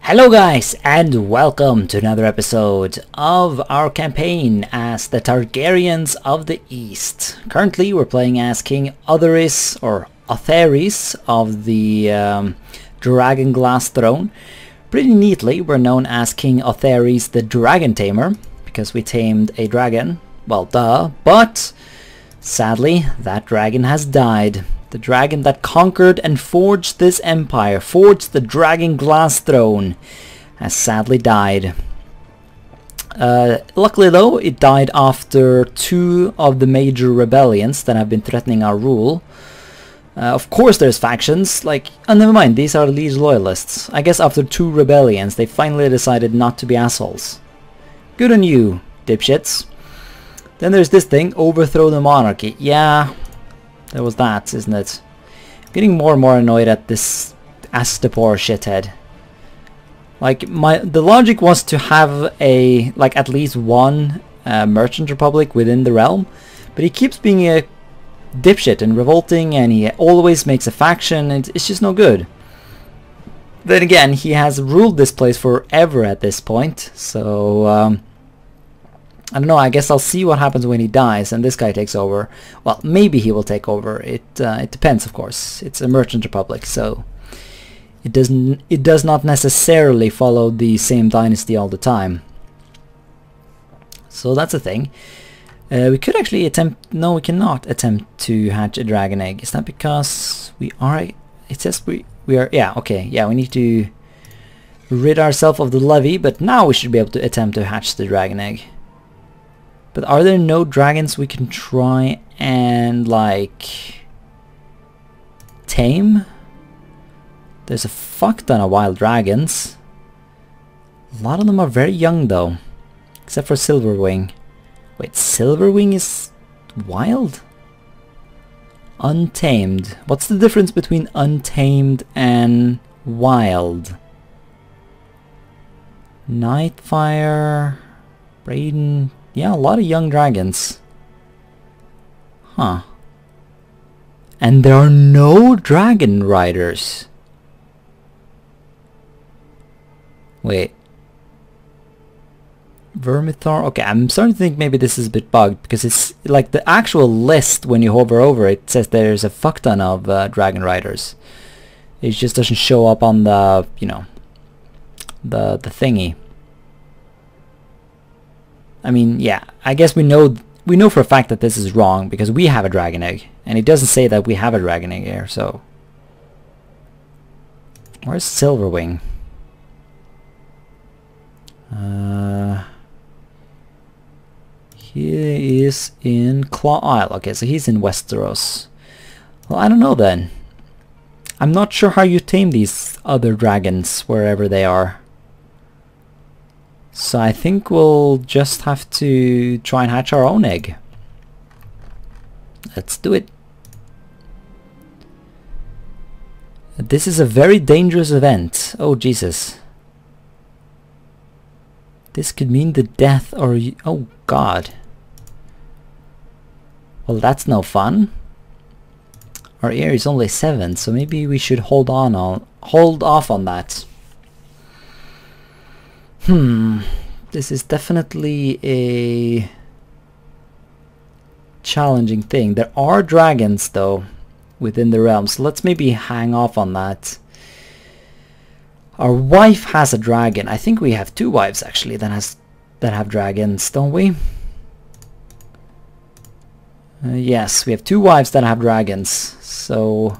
Hello guys, and welcome to another episode of our campaign as the Targaryens of the East. Currently we're playing as King Otherys, or Otherys, of the Dragon Glass Throne. Pretty neatly, we're known as King Otherys the Dragon Tamer, because we tamed a dragon. Well, duh, but sadly that dragon has died. The dragon that conquered and forged this empire, forged the Dragon Glass Throne, has sadly died. Luckily though, it died after two of the major rebellions that have been threatening our rule. Of course there's factions, like, oh, never mind, these are Liege loyalists. I guess after two rebellions they finally decided not to be assholes. Good on you, dipshits. Then there's this thing, overthrow the monarchy. Yeah. There was that, isn't it? I'm getting more and more annoyed at this Astapor shithead. Like, the logic was to have a, like, at least one merchant republic within the realm, but he keeps being a dipshit and revolting, and he always makes a faction, and it's just no good. Then again, he has ruled this place forever at this point, so I don't know, I guess I'll see what happens when he dies and this guy takes over. Well, maybe he will take over. It depends, of course. It's a merchant republic, so it does not necessarily follow the same dynasty all the time. So that's a thing. We could actually attempt... No, we cannot attempt to hatch a dragon egg. Is that because we are... It says we are... Yeah, okay. Yeah, we need to rid ourselves of the levy, but now we should be able to attempt to hatch the dragon egg. But are there no dragons we can try and, like, tame? There's a fuck ton of wild dragons. A lot of them are very young though. Except for Silverwing. Wait, Silverwing is wild? Untamed. What's the difference between untamed and wild? Nightfire... Braden... Yeah, a lot of young dragons. Huh. And there are no dragon riders. Wait. Vermithor? Okay, I'm starting to think maybe this is a bit bugged, because it's like the actual list, when you hover over it, says there's a fuck ton of dragon riders. It just doesn't show up on the, you know, the thingy. I mean, yeah, I guess we know for a fact that this is wrong because we have a dragon egg, and it doesn't say that we have a dragon egg here, so... Where's Silverwing? He is in Claw Isle. Okay, so he's in Westeros. Well, I don't know then. I'm not sure how you tame these other dragons wherever they are. So I think we'll just have to try and hatch our own egg. Let's do it. This is a very dangerous event. Oh Jesus. This could mean the death or... Oh God. Well, that's no fun. Our heir is only 7, so maybe we should hold off on that. This is definitely a challenging thing. There are dragons though within the realm, so let's maybe hang off on that. Our wife has a dragon. I think we have two wives actually that have dragons, don't we? Yes, we have two wives that have dragons, so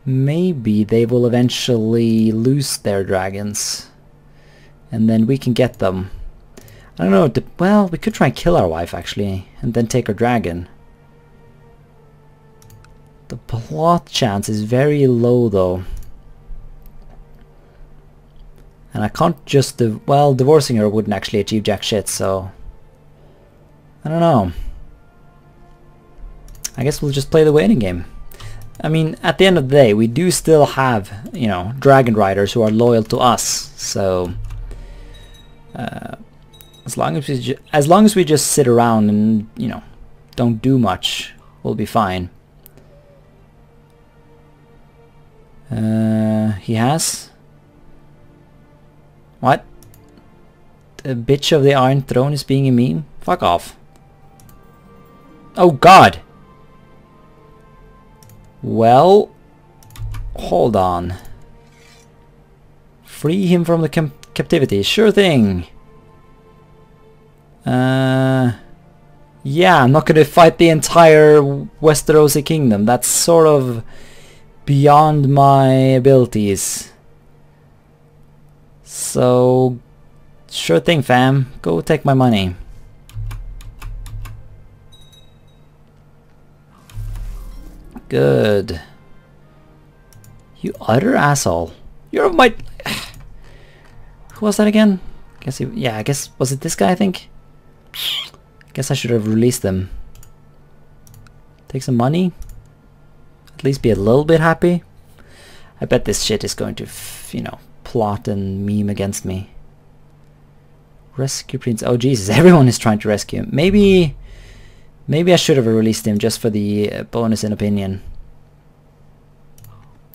maybe they will eventually lose their dragons. And then we can get them. I don't know, well, we could try and kill our wife actually, and then take her dragon. The plot chance is very low though. And I can't just, well, divorcing her wouldn't actually achieve jack shit, so... I don't know. I guess we'll just play the waiting game. I mean, at the end of the day, we do still have, you know, dragon riders who are loyal to us, so... as long as we just sit around and, you know, don't do much, we'll be fine. He has? What? The bitch of the Iron Throne is being a meme? Fuck off. Oh god! Well, hold on. Free him from the captivity. Sure thing. Yeah, I'm not gonna fight the entire Westerosi kingdom. That's sort of beyond my abilities. So, sure thing, fam. Go take my money. Good. You utter asshole. You're my... Who was that again? Guess he... Yeah, I guess... Was it this guy, I think? Guess I should have released them. Take some money. At least be a little bit happy. I bet this shit is going to, you know, plot and meme against me. Rescue Prince. Oh Jesus, everyone is trying to rescue him. Maybe I should have released him just for the bonus in opinion.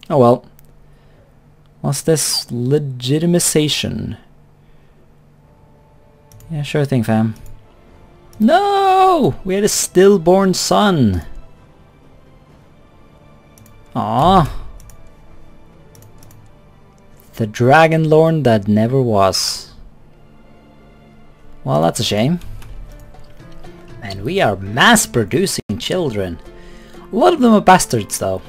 Oh well. What's this? Legitimization. Yeah, sure thing, fam. No! We had a stillborn son. Aww. The Dragon Lord that never was. Well, that's a shame. And we are mass producing children. A lot of them are bastards though.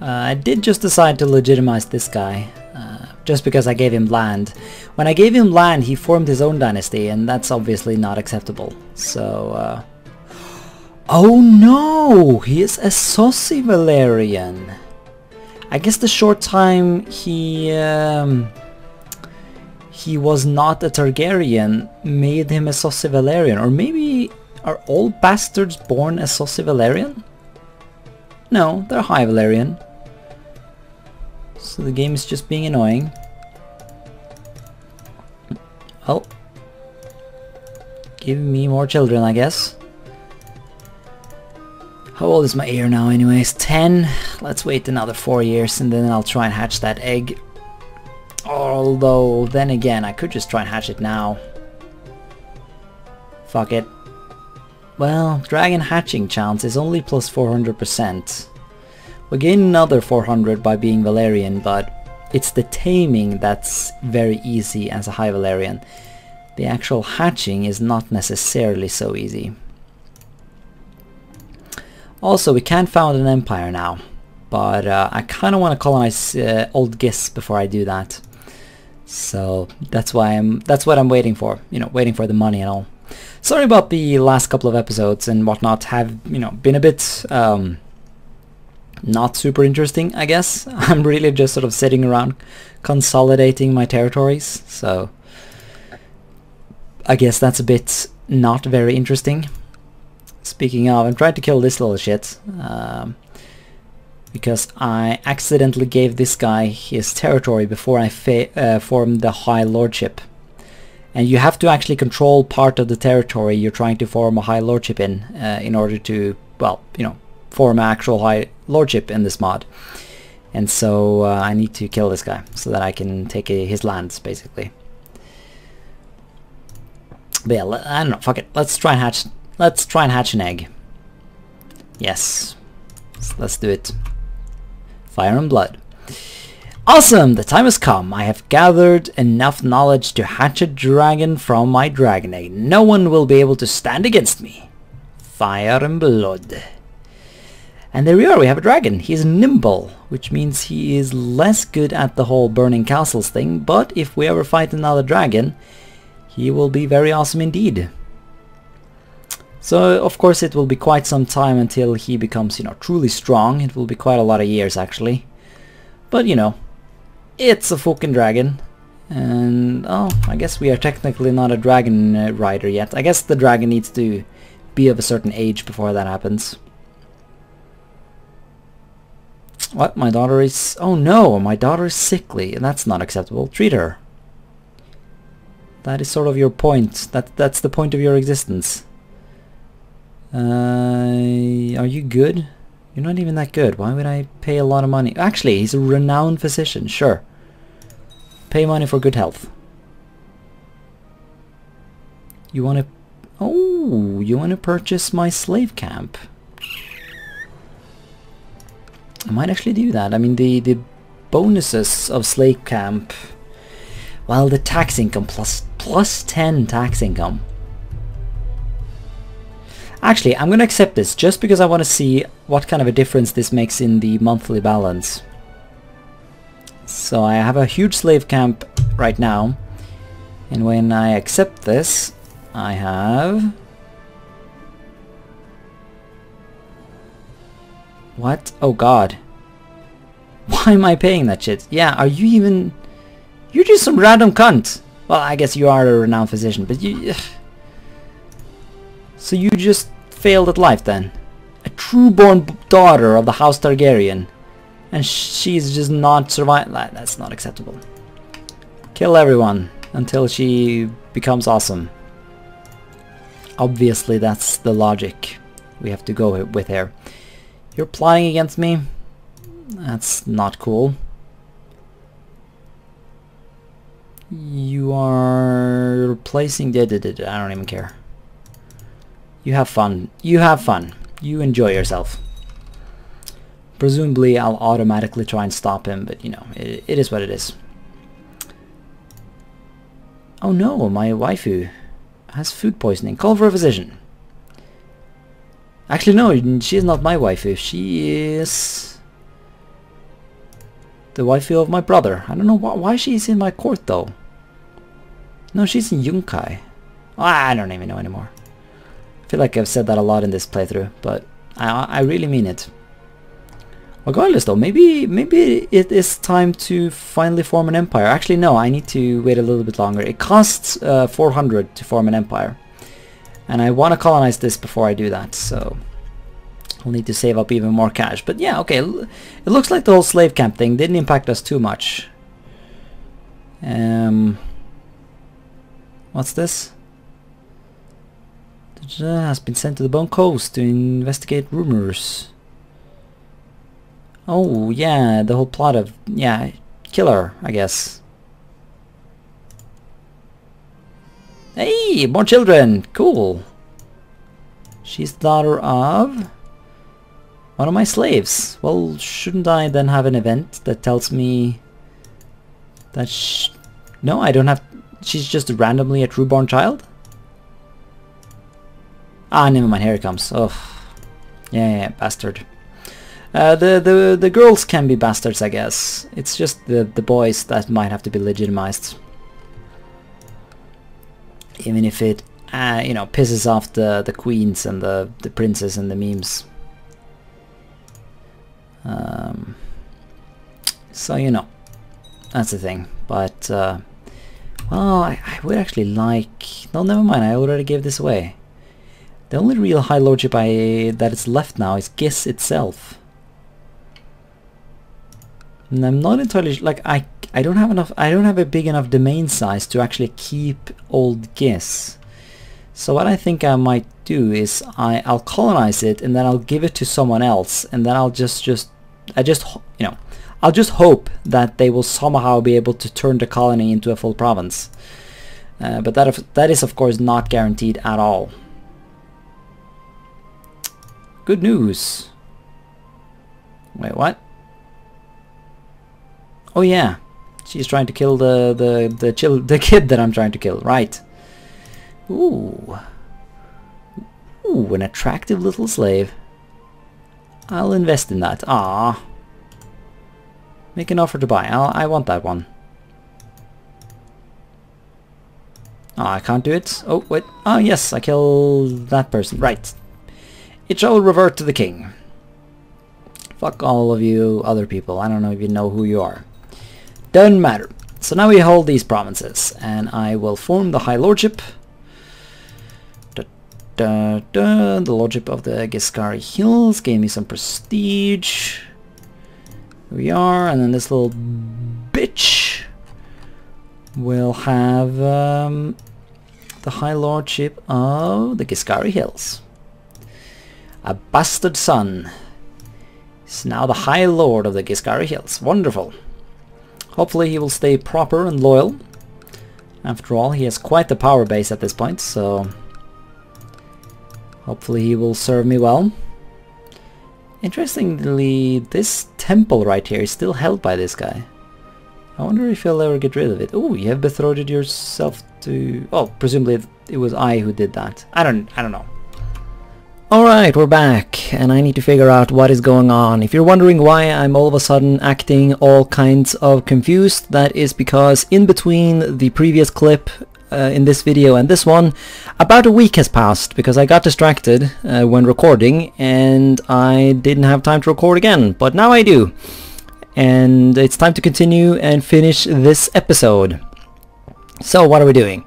I did just decide to legitimize this guy. Just because I gave him land. When I gave him land, he formed his own dynasty, and that's obviously not acceptable. So, oh no! He is Essos Valyrian. I guess the short time he was not a Targaryen made him Essos Valyrian. Or maybe are all bastards born Essos Valyrian? No, they're High Valyrian. So the game is just being annoying. Well, give me more children, I guess. How old is my heir now anyways? 10? Let's wait another 4 years and then I'll try and hatch that egg. Although, then again, I could just try and hatch it now. Fuck it. Well, dragon hatching chance is only plus 400%. We gain another 400 by being Valyrian, but it's the taming that's very easy as a High Valyrian. The actual hatching is not necessarily so easy. Also, we can found an empire now, but I kind of want to colonize Old Gis before I do that. So that's what I'm waiting for. You know, waiting for the money and all. Sorry about the last couple of episodes and whatnot. Have, you know, been a bit not super interesting, I guess. I'm really just sort of sitting around consolidating my territories, so I guess that's a bit not very interesting. Speaking of, I'm trying to kill this little shit because I accidentally gave this guy his territory before I formed the High Lordship. And you have to actually control part of the territory you're trying to form a High Lordship in order to, well, you know, form an actual High Lordship in this mod. And so I need to kill this guy so that I can take his lands, basically. But yeah, I don't know, fuck it. Let's try and hatch an egg. Yes. Let's do it. Fire and blood. Awesome! The time has come. I have gathered enough knowledge to hatch a dragon from my dragon egg. No one will be able to stand against me. Fire and blood. And there we are, we have a dragon. He's nimble, which means he is less good at the whole burning castles thing, but if we ever fight another dragon, he will be very awesome indeed. So, of course, it will be quite some time until he becomes, you know, truly strong. It will be quite a lot of years, actually. But, you know, it's a fucking dragon. And, oh, I guess we are technically not a dragon rider yet. I guess the dragon needs to be of a certain age before that happens. What? My daughter is... Oh no, my daughter is sickly, and that's not acceptable. Treat her. That is sort of your point. That's the point of your existence. Are you good? You're not even that good. Why would I pay a lot of money? Actually, he's a renowned physician, sure. Pay money for good health. You want to... Oh, you want to purchase my slave camp? I might actually do that. I mean, the bonuses of slave camp... Well, the tax income plus 10 tax income. Actually, I'm gonna accept this just because I want to see what kind of a difference this makes in the monthly balance. So I have a huge slave camp right now, and when I accept this, I have... What? Oh god. Why am I paying that shit? Yeah, are you even... You're just some random cunt! Well, I guess you are a renowned physician, but you... So you just failed at life then? A true-born daughter of the House Targaryen. And she's just not survived. That's not acceptable. Kill everyone until she becomes awesome. Obviously that's the logic we have to go with here. You're plotting against me? That's not cool. You are replacing... I don't even care. You have fun. You have fun. You enjoy yourself. Presumably I'll automatically try and stop him, but you know, it is what it is. Oh no, my waifu has food poisoning. Call for a physician. Actually no, she is not my waifu. She is the waifu of my brother. I don't know why she's in my court though. No, she's in Yunkai. I don't even know anymore. I feel like I've said that a lot in this playthrough, but I really mean it. Regardless though, maybe it is time to finally form an empire. Actually no, I need to wait a little bit longer. It costs 400 to form an empire. And I want to colonize this before I do that, so I'll need to save up even more cash. But yeah, okay, it looks like the whole slave camp thing didn't impact us too much. What's this? Has been sent to the Bone Coast to investigate rumors. Oh yeah, the whole plot of, yeah, killer, I guess. Hey, more children, cool. She's the daughter of one of my slaves. Well, shouldn't I then have an event that tells me that no, I don't have, she's just randomly a true-born child? Ah, never mind, here it comes. Oh, yeah, bastard. The girls can be bastards, I guess. It's just the boys that might have to be legitimized. Even if it, you know, pisses off the queens and the princes and the memes. So, you know, that's the thing. But, well, I would actually like... No, never mind, I already gave this away. The only real High Lordship that is left now is Giss itself. And I'm not entirely like I don't have enough. I don't have a big enough domain size to actually keep Old Giss. So what I think I might do is I'll colonize it and then I'll give it to someone else, and then I'll just you know, I'll just hope that they will somehow be able to turn the colony into a full province. But that is of course not guaranteed at all. Good news. Wait, what? Oh yeah, she's trying to kill the kid that I'm trying to kill. Right. Ooh, an attractive little slave. I'll invest in that. Ah, make an offer to buy. I want that one. Ah, I can't do it. Oh wait. Oh yes, I killed that person. Right. It shall revert to the king. Fuck all of you other people. I don't know if you know who you are. Doesn't matter. So now we hold these provinces, and I will form the High Lordship. The Lordship of the Giscari Hills. Gave me some prestige. Here we are, and then this little bitch will have the High Lordship of the Giscari Hills. A bastard son is now the High Lord of the Giscari Hills. Wonderful. Hopefully he will stay proper and loyal. After all, he has quite the power base at this point, so hopefully he will serve me well. Interestingly, this temple right here is still held by this guy. I wonder if he'll ever get rid of it. Oh, you have betrothed yourself to... Oh, presumably it was I who did that. I don't know. Alright, we're back, and I need to figure out what is going on. If you're wondering why I'm all of a sudden acting all kinds of confused, that is because in between the previous clip in this video and this one, about a week has passed because I got distracted when recording and I didn't have time to record again, but now I do. And it's time to continue and finish this episode. So what are we doing?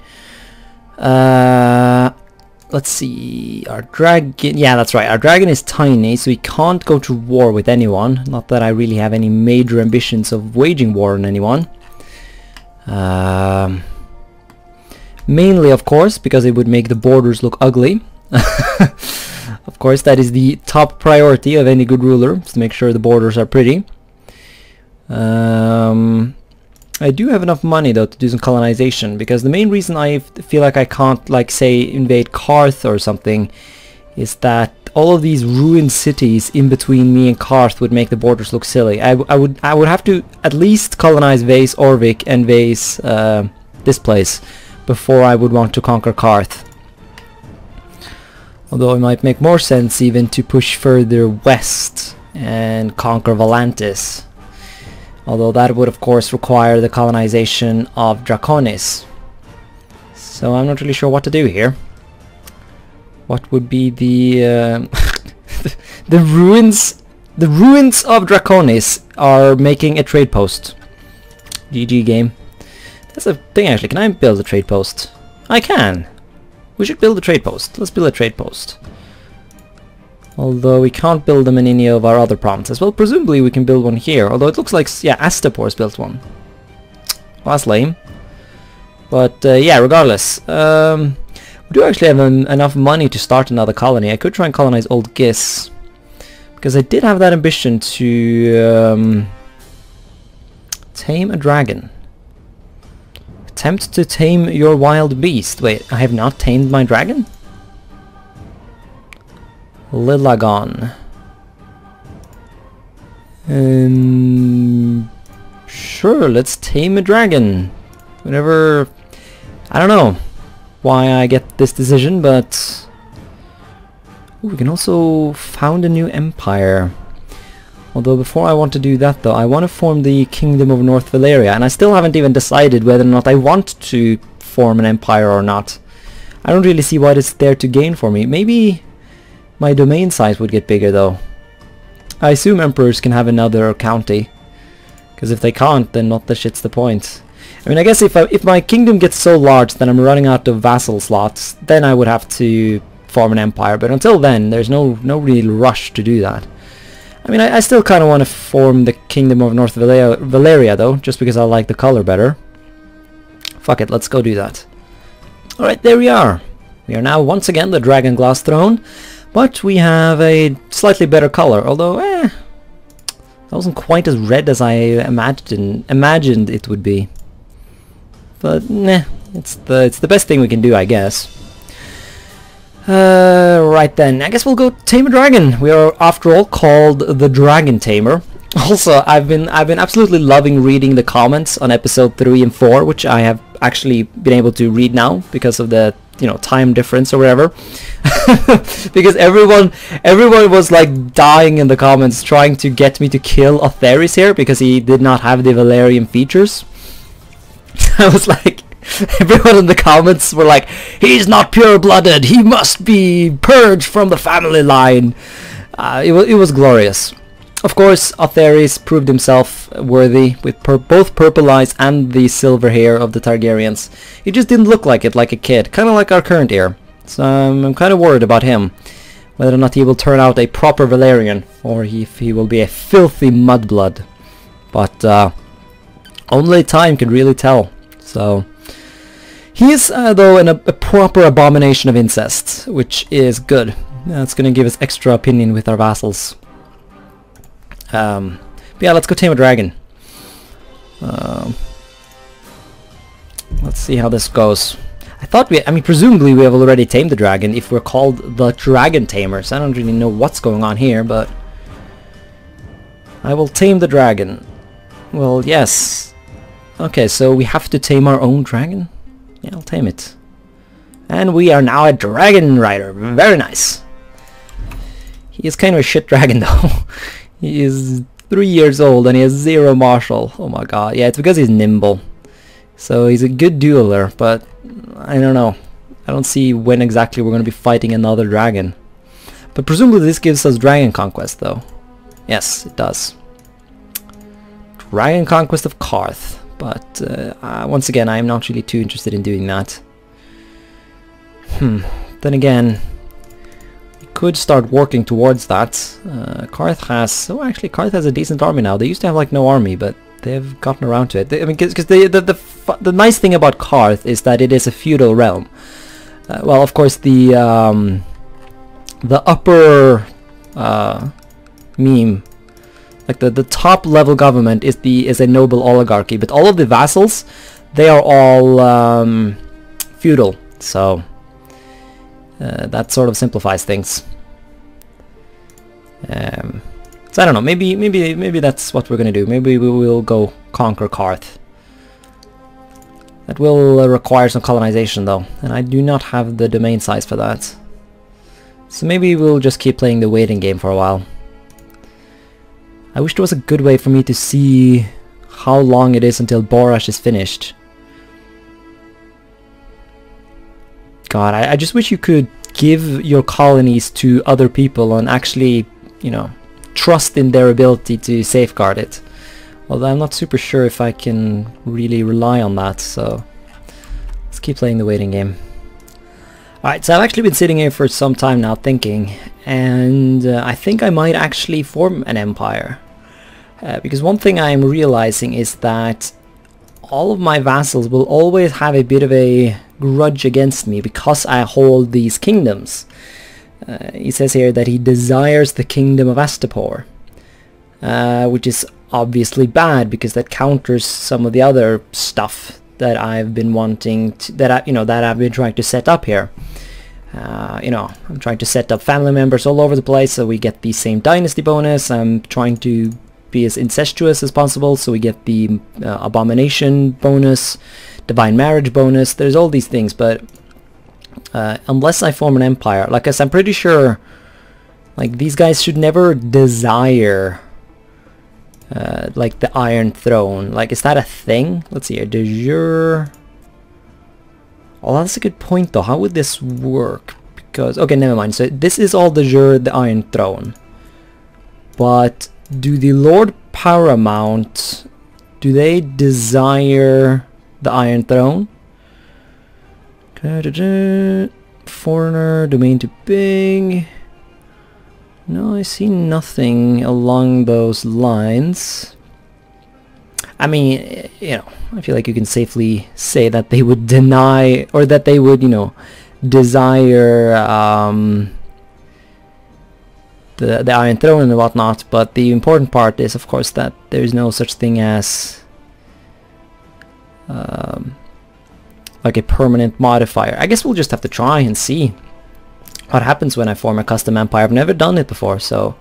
Let's see, our dragon, yeah, that's right, our dragon is tiny, so we can't go to war with anyone. Not that I really have any major ambitions of waging war on anyone. Mainly, of course, because it would make the borders look ugly. Of course, that is the top priority of any good ruler, is to make sure the borders are pretty. I do have enough money though to do some colonization, because the main reason I feel like I can't, like, say, invade Qarth or something is that all of these ruined cities in between me and Qarth would make the borders look silly. I would have to at least colonize Vase Orvik and Vase this place before I would want to conquer Qarth. Although it might make more sense even to push further west and conquer Volantis. Although that would of course require the colonization of Draconis. So I'm not really sure what to do here. What would be the the ruins of Draconis are making a trade post. GG game. That's a thing actually. Can I build a trade post? I can. We should build a trade post. Let's build a trade post. Although we can't build them in any of our other provinces. Well, presumably we can build one here. Although it looks like, yeah, Astapor's built one. Well, that's lame. But yeah, regardless. We do actually have enough money to start another colony. I could try and colonize Old Gis. Because I did have that ambition to tame a dragon. Attempt to tame your wild beast. Wait, I have not tamed my dragon? Lilagon. Sure, let's tame a dragon. Whenever... I don't know why I get this decision, but... Ooh, we can also found a new empire. Although before I want to do that though, I want to form the Kingdom of North Valyria, and I still haven't even decided whether or not I want to form an empire or not. I don't really see what is there to gain for me. Maybe my domain size would get bigger though. I assume emperors can have another county, because if they can't, then not the shit's the point. I mean, I guess if my kingdom gets so large that I'm running out of vassal slots, then I would have to form an empire, but until then there's no real rush to do that. I mean, I still kind of want to form the Kingdom of North Valyria though, just because I like the color better. Fuck it, let's go do that. Alright, there we are. We are now once again the Dragon Glass Throne, but we have a slightly better color, although, that wasn't quite as red as I imagined it would be. But, nah, it's the best thing we can do, I guess. Right then, I guess we'll go tame a dragon. We are, after all, called the Dragon Tamer. Also, I've been absolutely loving reading the comments on episode 3 and 4, which I have actually been able to read now because of the, you know, time difference or whatever. Because everyone was like dying in the comments trying to get me to kill Otherys here because he did not have the Valyrian features. I was like, everyone in the comments were like, he's not pure-blooded, he must be purged from the family line. It was glorious. Of course, Otherys proved himself worthy with both purple eyes and the silver hair of the Targaryens. He just didn't look like it, like a kid, kind of like our current heir. So I'm kind of worried about him, whether or not he will turn out a proper Valyrian, or if he will be a filthy mudblood. But only time can really tell. So he is, though, a proper abomination of incest, which is good. That's going to give us extra opinion with our vassals. But yeah, let's go tame a dragon. Let's let's see how this goes. I mean, presumably we have already tamed the dragon if we're called the Dragon Tamers. I don't really know what's going on here, but I will tame the dragon. Well, yes. Okay, so we have to tame our own dragon? Yeah, I'll tame it. And we are now a dragon rider. Very nice. He is kind of a shit dragon though. He is 3 years old and he has 0 martial. Oh my god. Yeah, it's because he's nimble. So he's a good dueler, but I don't know. I don't see when exactly we're going to be fighting another dragon. But presumably this gives us dragon conquest though. Yes, it does. Dragon conquest of Qarth. But once again, I am not really too interested in doing that. Then again, we could start working towards that. Qarth has... Oh, actually, Qarth has a decent army now. They used to have like no army, but they've gotten around to it. I mean, because the nice thing about Qarth is that it is a feudal realm. Well, of course, the upper meme, like the top level government is a noble oligarchy, but all of the vassals, they are all feudal. So that sort of simplifies things. So I don't know. Maybe that's what we're gonna do. Maybe we will go conquer Qarth. That will require some colonization though, and I do not have the domain size for that. So maybe we'll just keep playing the waiting game for a while. I wish there was a good way for me to see how long it is until Borash is finished. God, I just wish you could give your colonies to other people and actually, you know, trust in their ability to safeguard it. Although I'm not super sure if I can really rely on that, so let's keep playing the waiting game. Alright, so I've actually been sitting here for some time now thinking, and I think I might actually form an empire. Because one thing I'm realizing is that all of my vassals will always have a bit of a grudge against me because I hold these kingdoms. He says here that he desires the kingdom of Astapor, which is obviously bad because that counters some of the other stuff that I've been wanting to, that I've been trying to set up here. You know, I'm trying to set up family members all over the place so we get the same dynasty bonus. I'm trying to be as incestuous as possible so we get the abomination bonus, divine marriage bonus. There's all these things, but unless I form an empire, like I said, I'm pretty sure like these guys should never desire like the Iron Throne. Like, is that a thing? Let's see here. De jure. Oh, that's a good point though. How would this work? Because, okay, never mind. So this is all de jure the Iron Throne. But do the Lord Paramount, do they desire the Iron Throne? Foreigner, domain too big. No, I see nothing along those lines. I mean, you know, I feel like you can safely say that they would deny, or that they would, you know, desire the Iron Throne and whatnot, but the important part is, of course, that there is no such thing as like a permanent modifier. I guess we'll just have to try and see what happens when I form a custom empire. I've never done it before, so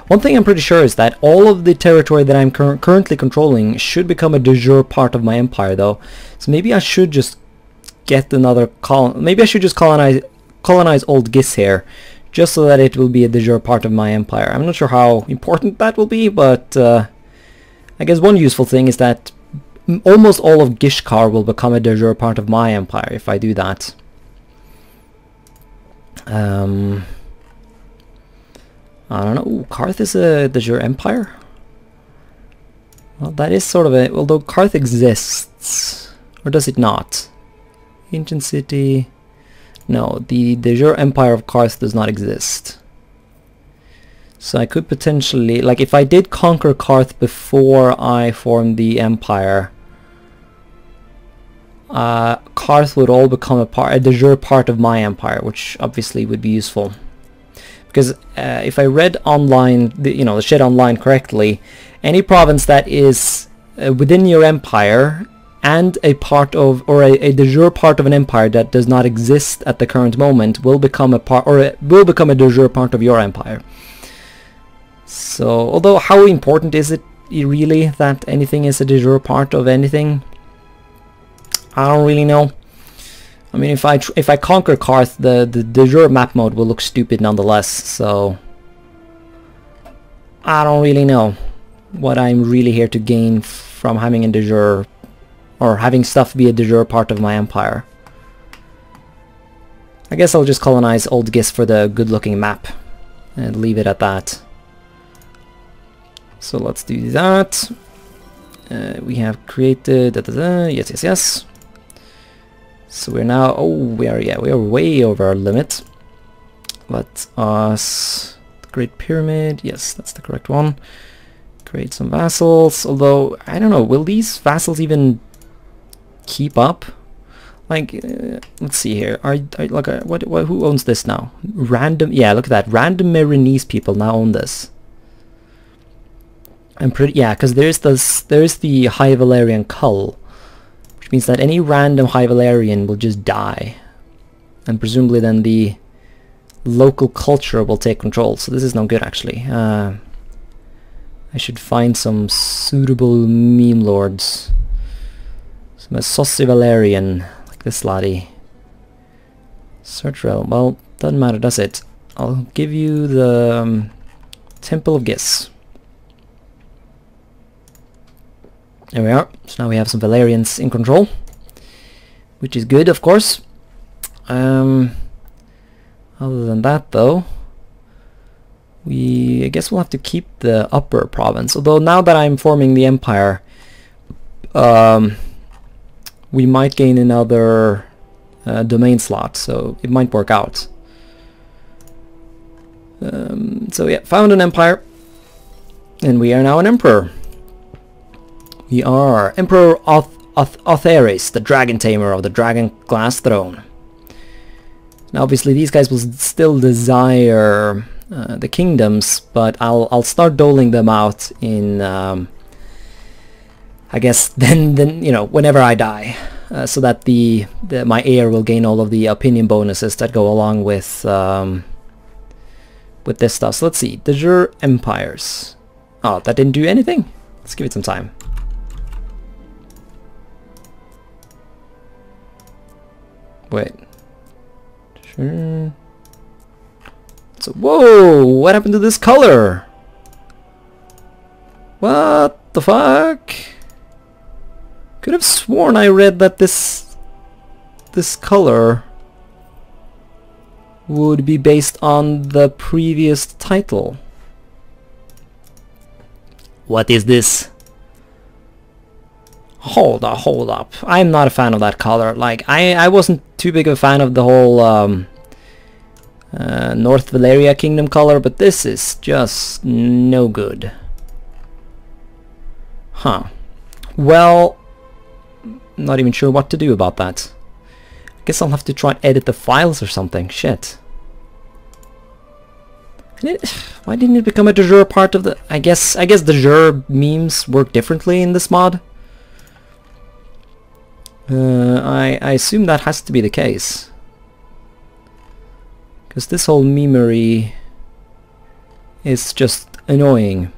one thing I'm pretty sure is that all of the territory that I'm currently controlling should become a de jure part of my empire, though. So maybe I should just get another maybe I should just colonize Old Gis here, just so that it will be a de jure part of my empire. I'm not sure how important that will be, but I guess one useful thing is that almost all of Gishkar will become a de jure part of my empire if I do that. I don't know. Ooh, Qarth is a de jure empire? Well, that is sort of a... Although Qarth exists. Or does it not? Ancient city... No, the de jure empire of Qarth does not exist. So I could potentially... Like, if I did conquer Qarth before I formed the empire... Qarth would all become a de jure part of my empire, which obviously would be useful. Because if I read online, the shit online correctly, any province that is within your empire and a part of, or a de jure part of an empire that does not exist at the current moment will become a part, or it will become a de jure part of your empire. So, although how important is it really that anything is a de jure part of anything? I don't really know. I mean, if I conquer Karth, the de jure map mode will look stupid nonetheless. So I don't really know what I'm really here to gain from having a de jure, or having stuff be a de jure part of my empire. I guess I'll just colonize Old Gis for the good-looking map and leave it at that. So let's do that. We have created yes. So we're now, we are way over our limit. Let us, Great Pyramid, yes, that's the correct one. Create some vassals, although I don't know, will these vassals even keep up? Like, let's see here. Who owns this now? Random, yeah, look at that. Random Marinese people now own this. I'm pretty, yeah, because there's the High Valyrian cull, which means that any random High Valyrian will just die, and presumably then the local culture will take control. So this is no good, actually. I should find some suitable meme lords. Some Essos Valyrian, like this laddie. Search realm. Well, doesn't matter, does it? I'll give you the Temple of Gis. There we are. So now we have some Valyrians in control, which is good, of course. Other than that, though, I guess we'll have to keep the upper province. Although now that I'm forming the empire, we might gain another domain slot, so it might work out. So yeah, found an empire, and we are now an emperor. We are Emperor Otharis, the dragon tamer of the dragon glass throne. Now obviously these guys will still desire the kingdoms, but I'll start doling them out in I guess then you know, whenever I die, so that my heir will gain all of the opinion bonuses that go along with this stuff. So let's see, de jure empires. Oh, that didn't do anything. Let's give it some time. Wait. Sure. So, whoa! What happened to this color? What the fuck? Could have sworn I read that this color would be based on the previous title. What is this? Hold up. I'm not a fan of that color. Like, I wasn't too big of a fan of the whole North Valyria kingdom color, but this is just no good. Huh. Well, not even sure what to do about that. I guess I'll have to try and edit the files or something. Shit. Why didn't it become a de jure part of the... I guess de jure memes work differently in this mod. I assume that has to be the case, because this whole memery is just annoying.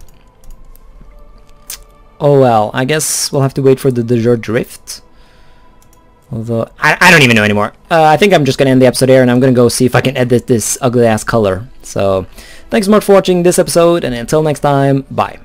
Oh well, I guess we'll have to wait for the de jure drift. Although, I don't even know anymore. I think I'm just gonna end the episode here, and I'm gonna go see if I can edit this ugly ass color. So, thanks so much for watching this episode, and until next time, bye.